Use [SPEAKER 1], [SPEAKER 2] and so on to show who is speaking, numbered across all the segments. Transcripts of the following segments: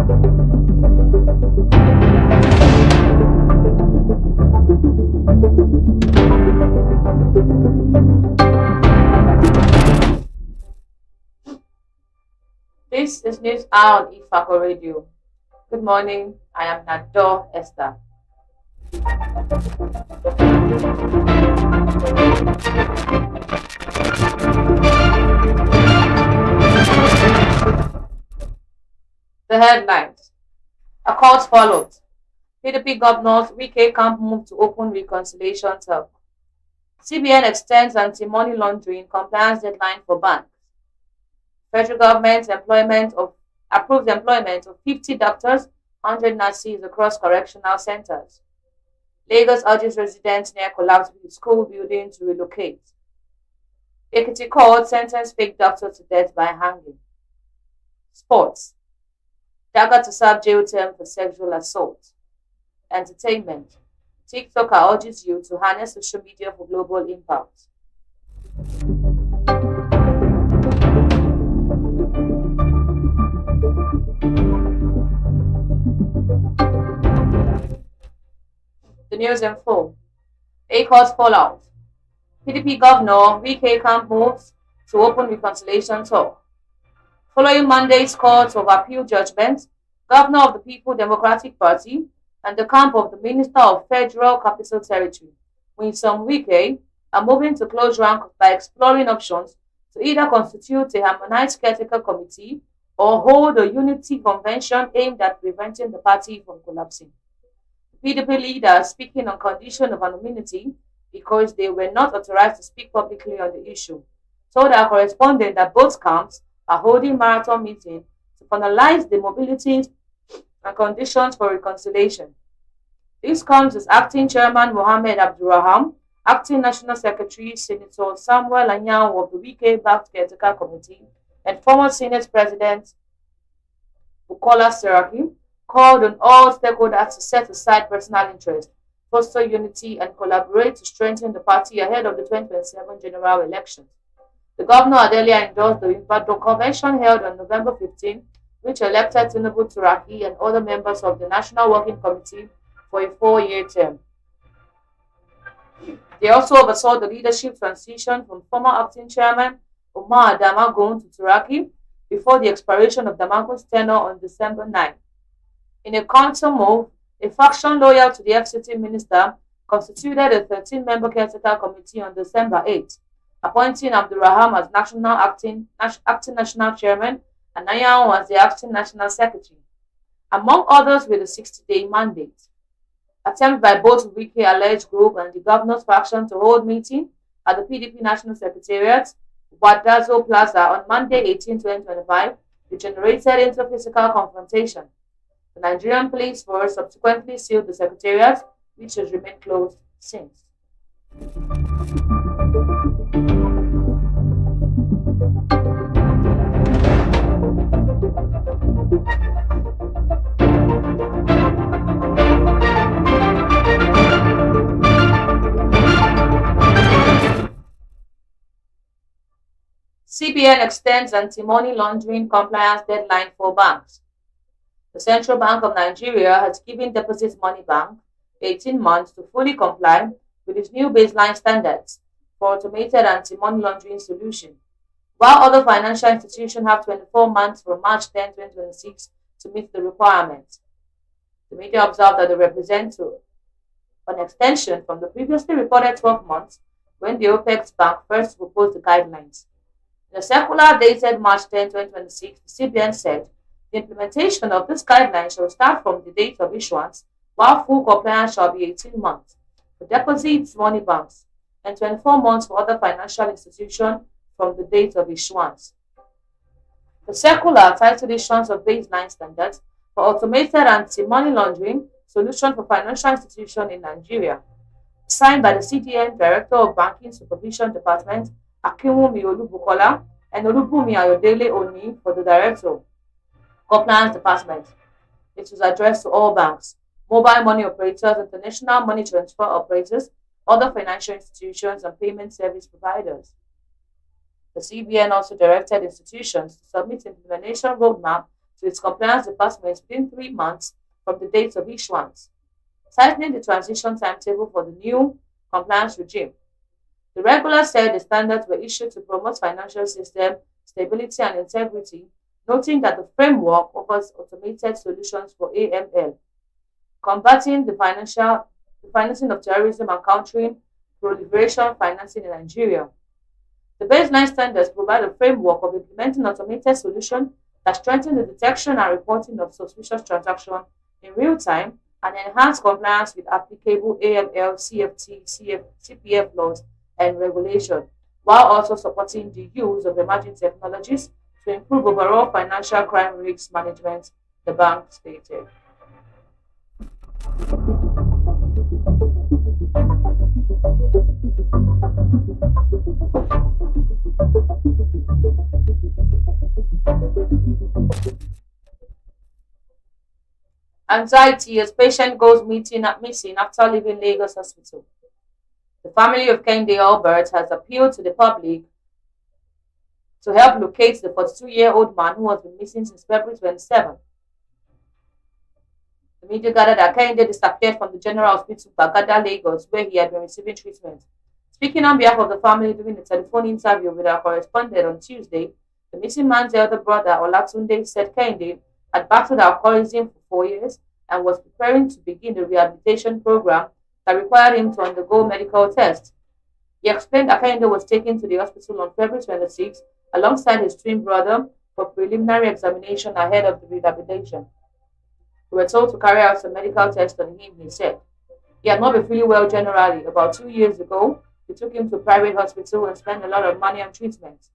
[SPEAKER 1] This is News Hour on Ifako Radio. Good morning. I am Nado Esther. The headlines. Accords followed. PDP governors Wike camp move to open reconciliation talk. CBN extends anti-money laundering compliance deadline for banks. Federal government approves employment of 50 doctors, 100 nurses across correctional centers. Lagos urges residents near collapsed school building to relocate. Ekiti court sentenced fake doctor to death by hanging. Sports. Dagger to serve jail term for sexual assault. Entertainment. TikToker urges you to harness social media for global impact. The news in full. Acres fallout. PDP Governor Wike camp moves to open reconciliation talk. Following Monday's Court of Appeal judgment, Governor of the People Democratic Party and the camp of the Minister of Federal Capital Territory, Winsome Wike, are moving to close ranks by exploring options to either constitute a harmonized caretaker committee or hold a unity convention aimed at preventing the party from collapsing. PDP leaders speaking on condition of anonymity because they were not authorized to speak publicly on the issue, told our correspondent that both camps are holding marathon meetings to finalize the mobilities and conditions for reconciliation. This comes as Acting Chairman Mohammed Abdurraham, Acting National Secretary Senator Samuel Anyanwu of the Wike-backed Caretaker Committee, and former Senate President Bukola Saraki called on all stakeholders to set aside personal interest, foster unity, and collaborate to strengthen the party ahead of the 2027 general elections. The governor had earlier endorsed the Ifako convention held on November 15, which elected Tinubu Turaki and other members of the National Working Committee for a 4-year term. They also oversaw the leadership transition from former acting chairman Umar Damagun to Turaki before the expiration of Damagun's tenure on December 9. In a counter move, a faction loyal to the FCT minister constituted a 13-member caretaker committee on December 8, appointing Abdurraham as acting national chairman and Anyanwu as the acting national secretary, among others with a 60-day mandate. Attempt by both Wike alleged group and the governor's faction to hold meeting at the PDP National Secretariat, Wadazo Plaza, on Monday, 18, 2025, degenerated into physical confrontation. The Nigerian police force subsequently sealed the secretariat, which has remained closed since. CBN extends anti-money laundering compliance deadline for banks. The Central Bank of Nigeria has given Deposit Money Bank 18 months to fully comply with its new baseline standards for automated anti-money laundering solution, while other financial institutions have 24 months from March 10, 2026 to meet the requirements. The media observed that they represent an extension from the previously reported 12 months when the OPEX Bank first proposed the guidelines. In a circular dated March 10, 2026, the CBN said the implementation of this guideline shall start from the date of issuance, while full compliance shall be 18 months for deposits money banks and 24 months for other financial institutions from the date of issuance. The circular titled Issuance of Baseline Standards for Automated Anti-Money Laundering Solution for Financial Institutions in Nigeria, signed by the CDN Director of Banking Supervision Department, Akinwumi Olubukola, and Olubumi Ayodele Oni for the Director, Compliance Department. It was addressed to all banks, mobile money operators, international money transfer operators, other financial institutions, and payment service providers. The CBN also directed institutions to submit implementation roadmap to its compliance department within 3 months from the date of issuance, tightening the transition timetable for the new compliance regime. The regulator said the standards were issued to promote financial system stability and integrity, noting that the framework offers automated solutions for AML, combating the financing of terrorism and countering proliferation financing in Nigeria. The baseline standards provide a framework of implementing automated solutions that strengthen the detection and reporting of suspicious transactions in real time and enhance compliance with applicable AML, CFT, CPF laws and regulation, while also supporting the use of emerging technologies to improve overall financial crime risk management, the bank stated. Anxiety as patient goes missing after leaving Lagos hospital. The family of Kende Albert has appealed to the public to help locate the 42-year-old man who has been missing since February 27. The media gathered that Kende disappeared from the General Hospital Bagada, Lagos, where he had been receiving treatment. Speaking on behalf of the family during a telephone interview with our correspondent on Tuesday, the missing man's elder brother, Olatunde, said Kende had battled alcoholism for 4 years and was preparing to begin the rehabilitation program that required him to undergo medical tests. He explained that Kende was taken to the hospital on February 26 alongside his twin brother for preliminary examination ahead of the rehabilitation. We were told to carry out a medical test on him, he said. He had not been feeling well generally. About 2 years ago, we took him to a private hospital and spent a lot of money on treatment.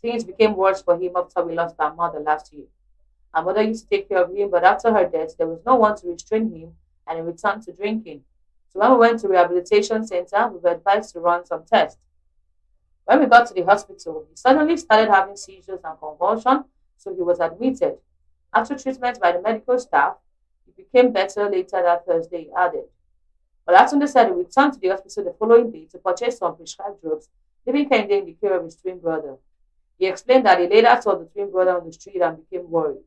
[SPEAKER 1] Things became worse for him after we lost our mother last year. Our mother used to take care of him, but after her death, there was no one to restrain him and he returned to drinking. So when we went to rehabilitation center, we were advised to run some tests. When we got to the hospital, he suddenly started having seizures and convulsions, so he was admitted. After treatment by the medical staff, he became better later that Thursday, he added. Olatunde said he returned to the hospital the following day to purchase some prescribed drugs, leaving Kende in the care of his twin brother. He explained that he later saw the twin brother on the street and became worried.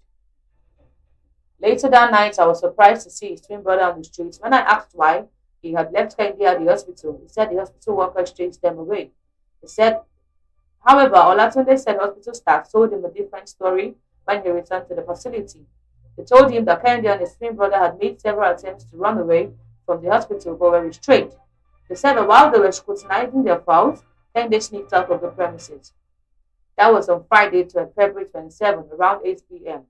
[SPEAKER 1] Later that night, I was surprised to see his twin brother on the streets. When I asked why he had left Kende at the hospital, he said the hospital workers chased them away. He said, however, Olatunde said hospital staff told him a different story when he returned to the facility. They told him that Kende and his twin brother had made several attempts to run away from the hospital but were restrained. They said that while they were scrutinizing their files, Kende sneaked out of the premises. That was on Friday, February 27, around 8 p.m.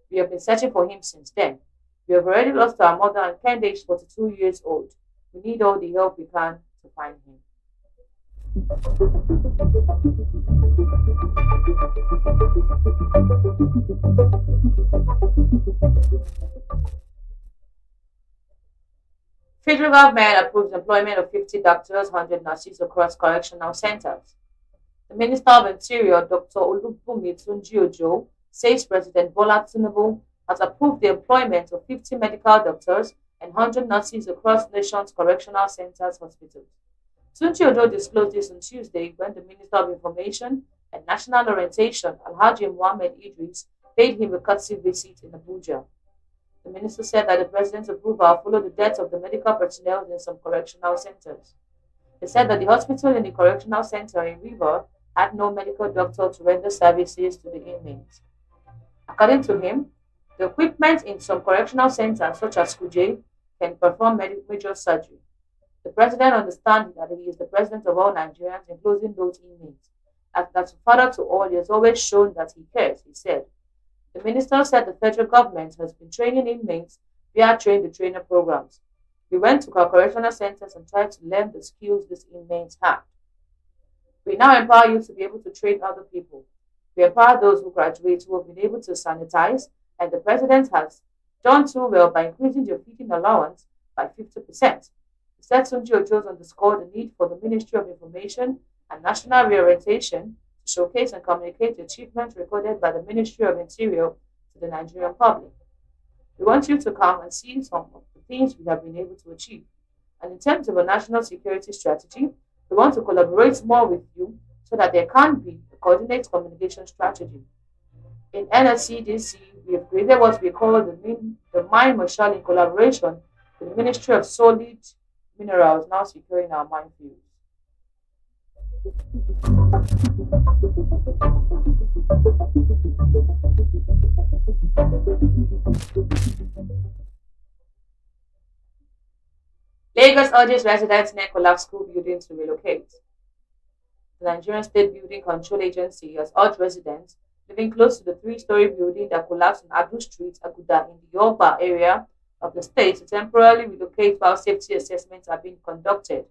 [SPEAKER 1] We have been searching for him since then. We have already lost our mother and Kende is 42 years old. We need all the help we can to find him. Federal government approves employment of 50 doctors, 100 nurses across correctional centers. The Minister of Interior, Dr. Olubunmi Tunji-Ojo, says President Bola Tinubu has approved the employment of 50 medical doctors and 100 nurses across the nation's correctional centers hospitals. Tunji-Ojo disclosed this on Tuesday when the Minister of Information and National Orientation, Alhaji Mohammed Idris, paid him a courtesy visit in Abuja. The minister said that the president's approval followed the death of the medical personnel in some correctional centers. He said that the hospital in the correctional center in River had no medical doctor to render services to the inmates. According to him, the equipment in some correctional centers, such as Kuje, can perform major surgery. The president understands that he is the president of all Nigerians, including those inmates. As a father to all, he has always shown that he cares, he said. The minister said the federal government has been training inmates via train the trainer programs. We went to our correctional centers and tried to learn the skills these inmates have. We now empower you to be able to train other people. We empower those who graduate who have been able to sanitize, and the president has done too well by increasing your feeding allowance by 50%. He said Tunji-Ojo underscored the need for the Ministry of Information and National Reorientation to showcase and communicate the achievements recorded by the Ministry of Interior to the Nigerian public. We want you to come and see some of the things we have been able to achieve. And in terms of a national security strategy, we want to collaborate more with you so that there can be a coordinated communication strategy. In NSCDC, we have created what we call the mine marshal in collaboration with the Ministry of Solid Minerals, now securing our minefields. Lagos urges residents near collapsed school buildings to relocate. The Nigerian State Building Control Agency has urged residents living close to the three-story building that collapsed on Adu Street, Aguda, in the Yoba area of the state to temporarily relocate while safety assessments are being conducted.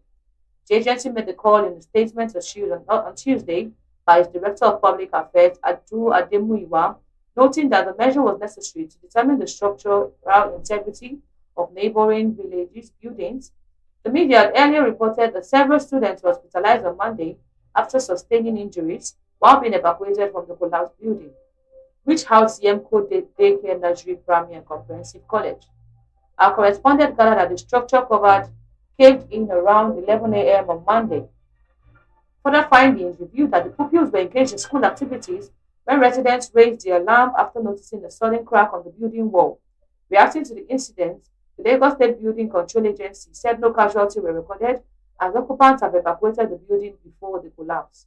[SPEAKER 1] The agency made the call in a statement issued on Tuesday by its Director of Public Affairs, Adu Ademuyiwa, noting that the measure was necessary to determine the structural integrity of neighboring villages' buildings. The media had earlier reported that several students were hospitalized on Monday after sustaining injuries while being evacuated from the collapsed building, which housed Yemko Daycare Nursery Primary and Comprehensive College. Our correspondent gathered that the structure covered caved in around 11 a.m. on Monday. Further findings revealed that the pupils were engaged in school activities when residents raised the alarm after noticing a sudden crack on the building wall. Reacting to the incident, the Lagos State Building Control Agency said no casualties were recorded as occupants have evacuated the building before the collapse.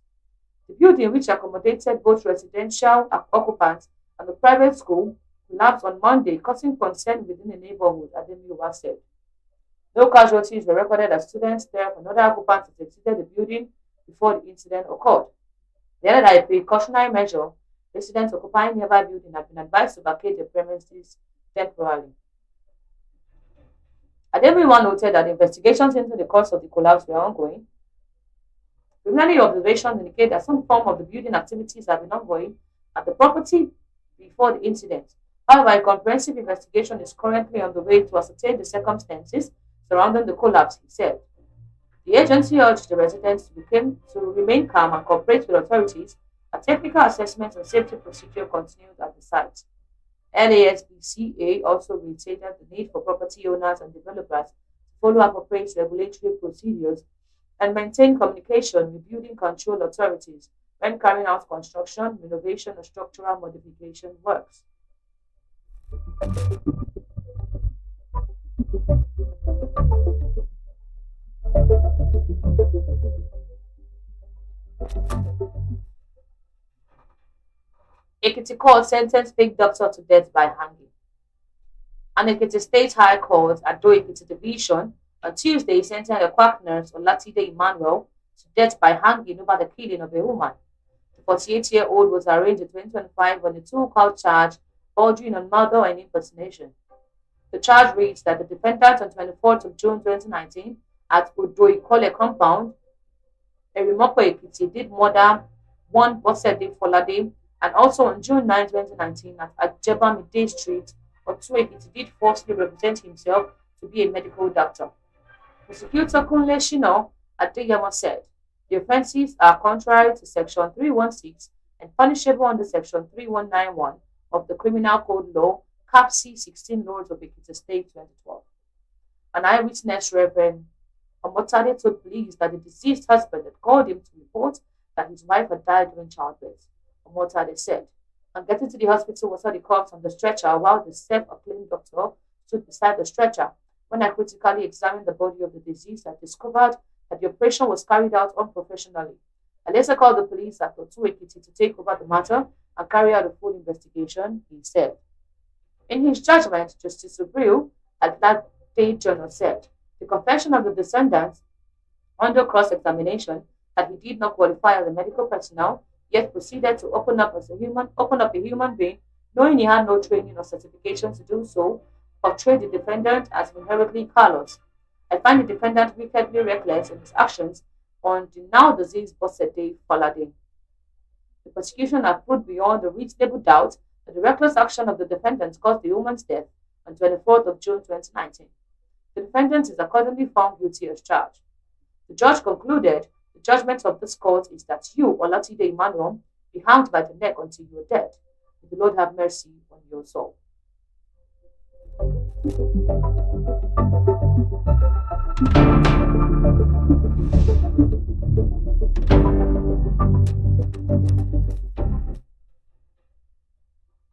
[SPEAKER 1] The building, which accommodated both residential occupants and the private school, collapsed on Monday, causing concern within the neighborhood, Ademiwa said. No casualties were recorded as students, staff, and other occupants had exited the building before the incident occurred. They added that a precautionary measure, residents occupying nearby building have been advised to vacate the premises temporarily. Ademiwa noted that investigations into the cause of the collapse were ongoing. Preliminary observations indicate that some form of the building activities have been ongoing at the property before the incident. However, a comprehensive investigation is currently on the way to ascertain the circumstances surrounding the collapse, he said. The agency urged the residents to remain calm and cooperate with authorities as technical assessments and safety procedure continued at the site. LASBCA also reiterated the need for property owners and developers to follow appropriate regulatory procedures and maintain communication with building control authorities when carrying out construction, renovation, or structural modification works. Ekiti court sentenced fake doctor to death by hanging. An Ekiti State High Court at Do Ekiti Division on Tuesday sentenced a quack nurse Olatide Emmanuel to death by hanging over the killing of a woman. The 48-year-old was arraigned in 2025 on a two-count charge bordering on murder and impersonation. The charge reads that the defendant on 24th of June 2019 at Odoikole compound, Erimoko Ekiti, did murder one Bosede Folade, and also on June 9, 2019 at Jebamide Street, Otu Ekiti did falsely represent himself to be a medical doctor. Prosecutor Kunle Shino Adeyemo said the offences are contrary to Section 316 and punishable under Section 3191 of the Criminal Code Law, Cap C 16 Laws of Ekiti State 2012. An eyewitness, Reverend Omotade, told police that the deceased husband had called him to report that his wife had died during childbirth. Omotade said, "On getting to the hospital, was saw the corpse on the stretcher while the self-acclaimed doctor stood beside the stretcher. When I critically examined the body of the deceased, I discovered that the operation was carried out unprofessionally. I later called the police at Otu Ekiti to take over the matter and carry out a full investigation," he said. In his judgment, Justice Subriu Adelade Jono said the confession of the descendant under cross-examination that he did not qualify as a medical personnel, yet proceeded to open up a human being, knowing he had no training or certification to do so, portrayed the defendant as inherently callous. I find the defendant wickedly reckless in his actions on the now deceased Bosede Falade. The prosecution have put beyond a reasonable doubt that the reckless action of the defendant caused the woman's death on 24th of June 2019. The defendant is accordingly found guilty as charged. The judge concluded the judgment of this court is that you, Olatide Emmanuel, be hanged by the neck until you are dead. May the Lord have mercy on your soul.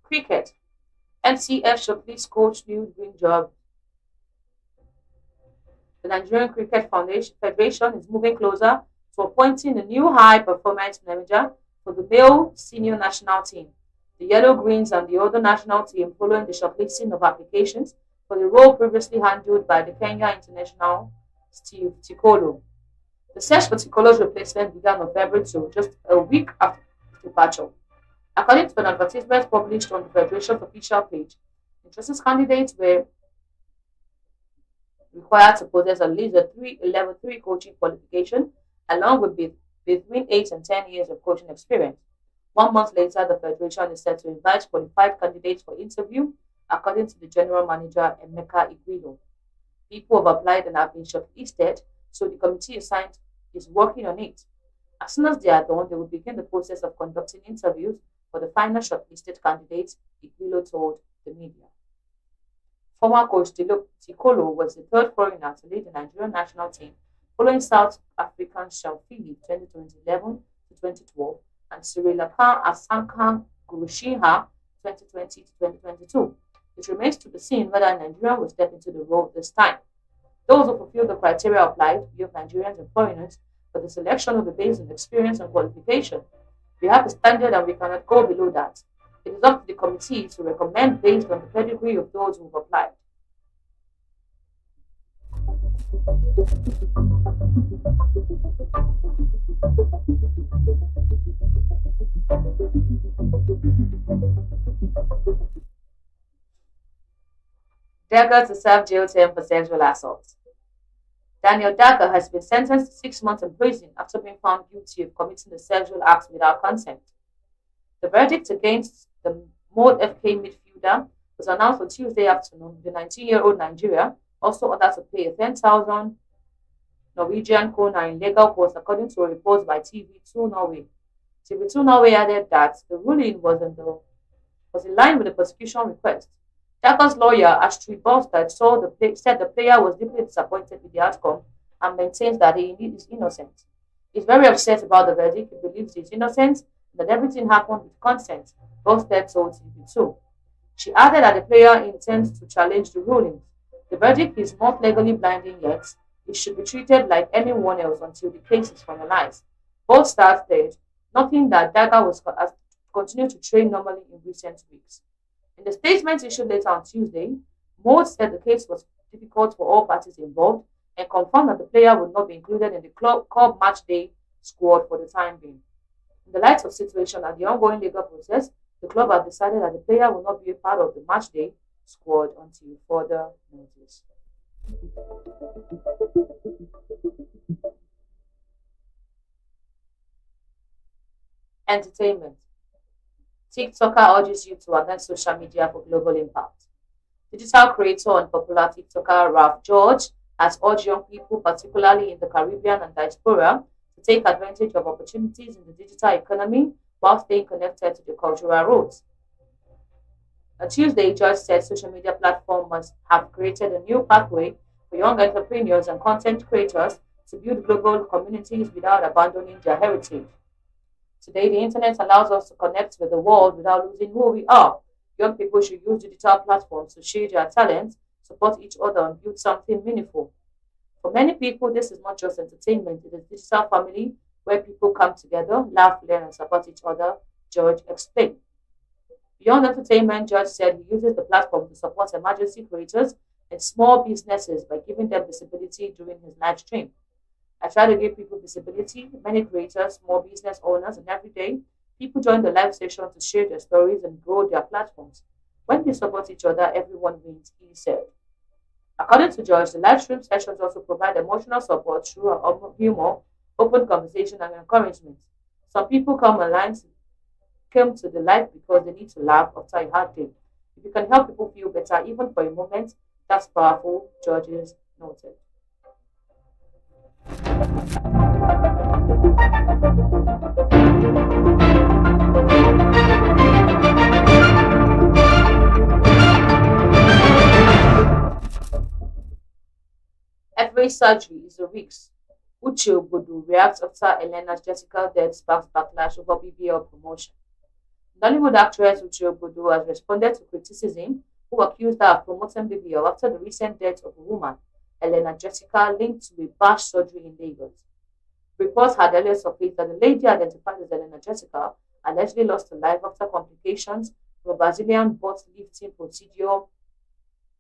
[SPEAKER 1] Cricket. NCF shortlists coach new dream job. The Nigerian Cricket Foundation Federation is moving closer to appointing a new high performance manager for the male senior national team. The Yellow Greens and the other national team following the shortlisting of applications for the role previously handled by the Kenya international Steve Tikolo. The search for Tikolo's replacement began on February 2, just a week after his departure. According to an advertisement published on the Federation's official page, interested candidates were required to possess at least a level 3 coaching qualification, along with between 8 and 10 years of coaching experience. 1 month later, the Federation is set to invite qualified candidates for interview, according to the General Manager Emeka Iguido. People have applied and have been shortlisted, so the committee assigned is working on it. As soon as they are done, they will begin the process of conducting interviews for the final shortlisted candidates, Iguido told the media. Former coach Tikolo was the third foreigner to lead the Nigerian national team, following South African Sean Phillips 2011 to 2012 and Sri Lankan Asankan Gurushinha 2020 to 2022. It remains to be seen whether Nigeria will step into the role this time. Those who fulfill the criteria applied, both Nigerians and foreigners, but the selection will be based on experience and qualification. We have a standard and we cannot go below that. It is up to the committee to recommend based on the pedigree of those who have applied. Dagger to serve jail term for sexual assault. Daniel Dagger has been sentenced to 6 months in prison after being found guilty of committing a sexual act without consent. The verdict against the Mode FK midfielder was announced on Tuesday afternoon. The 19-year-old Nigeria also ordered to pay a 10,000 Norwegian kroner in legal costs, according to a report by TV2 Norway. TV2 Norway added that the ruling was in line with the prosecution request. Dagger's lawyer, Astrid Bostad, said the player was deeply disappointed with the outcome and maintains that he is innocent. He's very upset about the verdict. He believes he's innocent and that everything happened with consent, Bostad told TV2. She added that the player intends to challenge the ruling. The verdict is not legally binding yet. It should be treated like anyone else until the case is finalized. Bostad said nothing that Dagger has continued to train normally in recent weeks. In the statement issued later on Tuesday, Mold said the case was difficult for all parties involved and confirmed that the player would not be included in the club match day squad for the time being. In the light of situation and the ongoing legal process, the club has decided that the player will not be a part of the match day squad until further notice. Entertainment. TikToker urges you to harness social media for global impact. Digital creator and popular TikToker Ralph George has urged young people, particularly in the Caribbean and diaspora, to take advantage of opportunities in the digital economy while staying connected to the cultural roots. On Tuesday, George said social media platforms must have created a new pathway for young entrepreneurs and content creators to build global communities without abandoning their heritage. Today, the internet allows us to connect with the world without losing who we are. Young people should use digital platforms to share their talents, support each other, and build something meaningful. For many people, this is not just entertainment, it is digital family where people come together, laugh, learn, and support each other, George explained. Beyond entertainment, George said he uses the platform to support emergency creators and small businesses by giving them visibility during his live stream. I try to give people visibility. Many creators, small business owners, and every day, people join the live session to share their stories and grow their platforms. When we support each other, everyone wins, he said. According to George, the live stream sessions also provide emotional support through humor, open conversation, and encouragement. Some people came to the live because they need to laugh after a hard day. If you can help people feel better, even for a moment, that's powerful, George noted. Every surgery is a risk. Uche Obodo reacts after Elena's Jessica death sparks backlash over BBL promotion. Nollywood actress Uche Obodo has responded to criticism who accused her of promoting BBL after the recent death of a woman, Elena Jessica, linked to a bash surgery in Lagos. Reports had earlier surfaced that the lady identified as Elena Jessica allegedly lost her life after complications from a Brazilian butt lifting procedure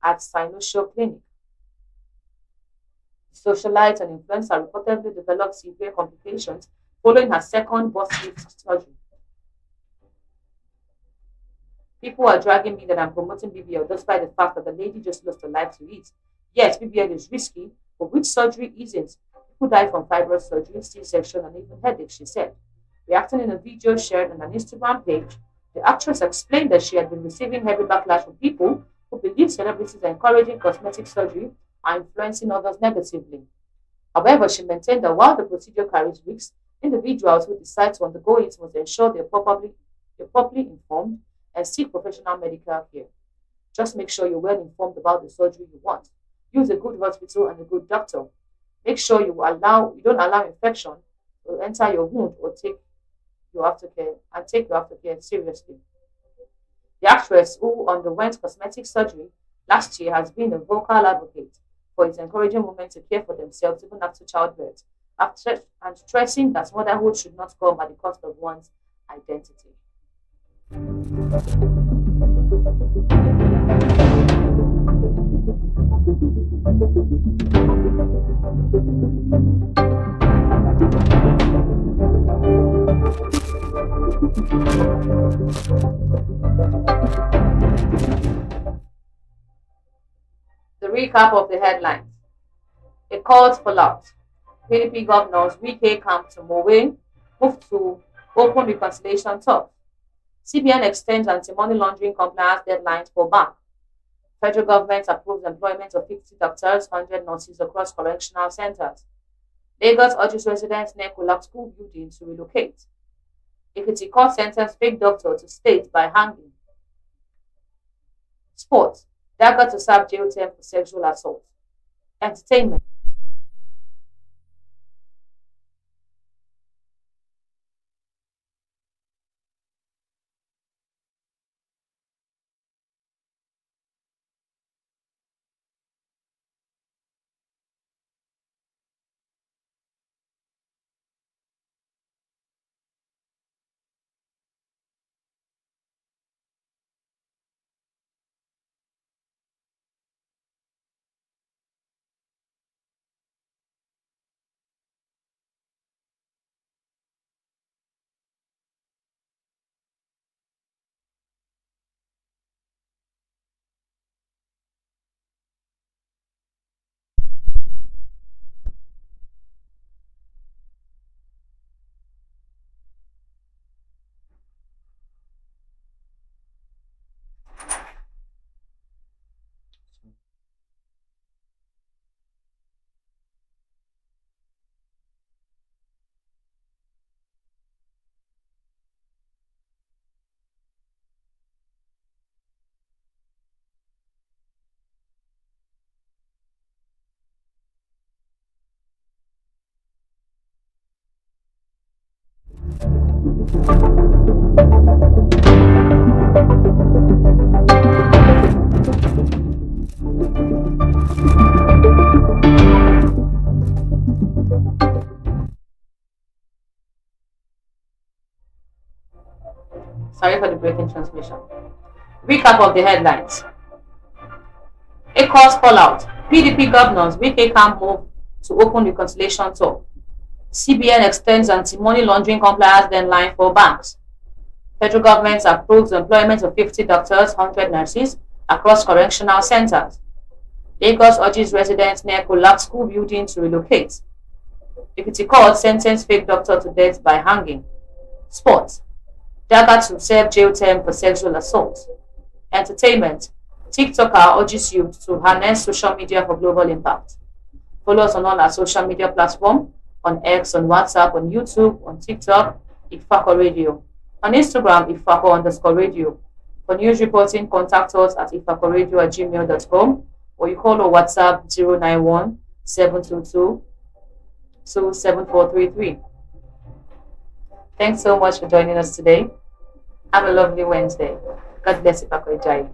[SPEAKER 1] at Sinosure Clinic. The socialite and influencer reportedly developed severe complications following her second butt lift surgery. People are dragging me that I'm promoting BBL despite the fact that the lady just lost her life to it. Yes, BBL is risky, but which surgery isn't? People die from fibroid surgery, C-section, and even headaches, she said. Reacting in a video shared on an Instagram page, the actress explained that she had been receiving heavy backlash from people who believe celebrities encouraging cosmetic surgery are influencing others negatively. However, she maintained that while the procedure carries risks, individuals who decide to undergo it must ensure they're properly informed and seek professional medical care. Just make sure you're well informed about the surgery you want. Use a good hospital and a good doctor. Make sure you don't allow infection to enter your wound or take your aftercare seriously. The actress who underwent cosmetic surgery last year has been a vocal advocate for its encouraging women to care for themselves even after childbirth, and stressing that motherhood should not come at the cost of one's identity. The recap of the headlines. A court fallout. PDP governors Wike camp to Mowe moved to open reconciliation talks. CBN extends anti-money laundering compliance deadlines for bank. Federal government approves employment of 50 doctors, 100 nurses across correctional centers. Lagos urges residents near collapsed school building to relocate. Ekiti court sentenced fake doctor to state by hanging. Sports. Dagger to serve jail term for sexual assault. Entertainment. Sorry for the breaking transmission. Recap of the headlines. A cause fallout. PDP governors Wike camp move to open reconciliation talk. CBN extends anti-money laundering compliance deadline for banks. Federal government approves employment of 50 doctors, 100 nurses across correctional centers. Lagos urges residents near collapsed school building to relocate. Ekiti court sentenced fake doctor to death by hanging. Sports. Dagger to serve jail term for sexual assault. Entertainment. TikToker urges youth to harness social media for global impact. Follow us on all our social media platforms, on X, on WhatsApp, on YouTube, on TikTok, Ifako Radio. On Instagram, Ifako_radio. For news reporting, contact us at ifakoradio@gmail.com, or you call or WhatsApp 091 722 27433. Thanks so much for joining us today. Have a lovely Wednesday. God bless Ifako Jai.